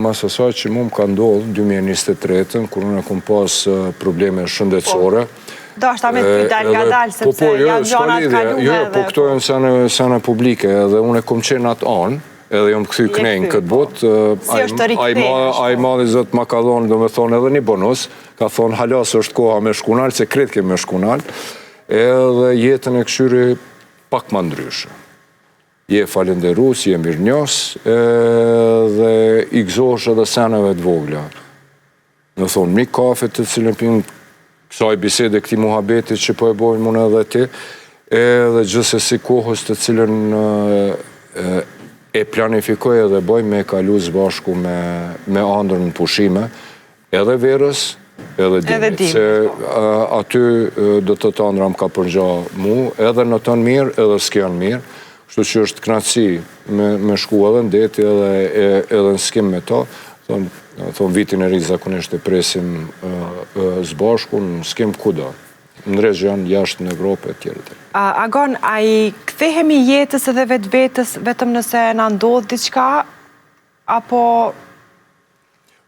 mas asaj që mu më ka ndodhë 2023, kur unë kom pas probleme shëndetësore. Do është ta me të dalë nga dalë, sepse janë gjonat kalume edhe... Po këto janë sene publike, edhe unë e kom qenë atë anë, edhe jom këthy knejnë këtë botë. Si është të rikëthejnë? A i madhi zëtë ma ka dhonë, do me thonë edhe një bonus, ka thonë halas është koha me shkunal, se kretë kemi me shkunal, edhe jetën e këshyri pak ma ndryshë. Je falenderus, je mirënjos, dhe i gëzosh edhe seneve të vogla. Në thonë, mi kafe të cilën pinë kësaj bisede këti muhabetit që po e bojnë mune edhe ti, edhe gjithse si kohës të cilën e planifikoj edhe boj me kalu zbashku me andrën në pushime, edhe verës, edhe dimit. Se aty do të andra më ka përgja mu, edhe në të në mirë, edhe s'kja në mirë. Kështu që është knatësi me shku edhe në deti edhe në skim me ta. Thonë vitin e ri zakonisht e presim zbashku në skim kuda. Në regjion, jashtë në Evropë e tjere. Agon, a i kthehemi jetës edhe vetës vetëm nëse në ndodhë diçka, apo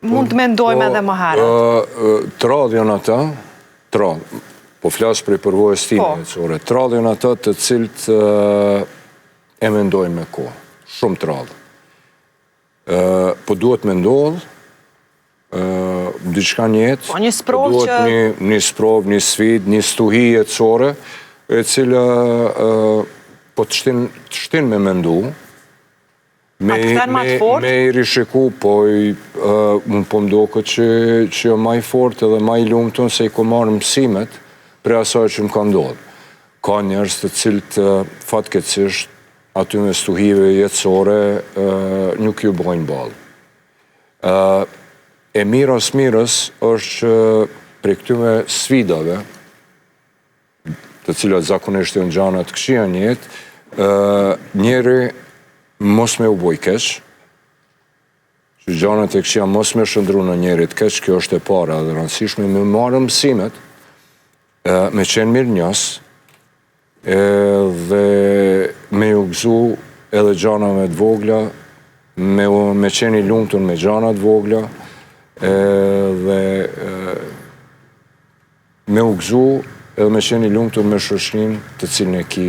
mund të mendojmë edhe më herët? Tradion ata, po flasë prej përvojës time, tradion ata të cilët e mendojmë me kohë, shumë tradië. Po duhet me ndodhë, diçka njetë, duhet një sprov, një sfid, një stuhi jetësore, e cila po të shtin me mendu, me i rishiku, po më pëmdo këtë që jo ma i fort edhe ma i lumëtun se i ko marë mësimet pre asaj që më ka ndodhë. Ka njerës të cilët fatkecisht aty me stuhive jetësore nuk ju bojnë balë. E mirës është që pre këtyme sfidave, të cilat zakonisht e në gjanat këshia njetë, njeri mos me u boj keq, që gjanat e këshia mos me shëndru në njerit keq, kjo është e para dhe rëndësishme, me marë mësimet, me qenë mirë njës, dhe me u gëzu edhe gjanave të vogla, me qenë i lumëtun me gjanat vogla, dhe me u gëzu edhe me qenë i lumëtun me shoqërinë të cilën e ki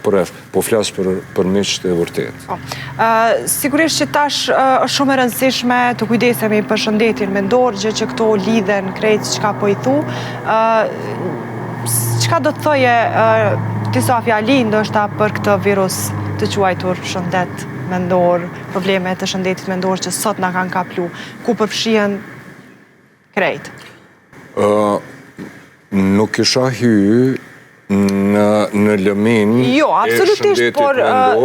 përreth, po flasë për miqt e vërtet. Sigurisht që tash është shumë e rëndësishme të kujdesemi për shëndetin mendor, gjë që këto lidhen krejt çka po i thu. Çka do të thoje disa fjali ndoshta për këtë virus të quajtur shëndet mendor, probleme të shëndetit mendor që sot na kanë kaplu, ku përfshihen krejt? Nuk isha hy në lëmin e shëndetit mendor.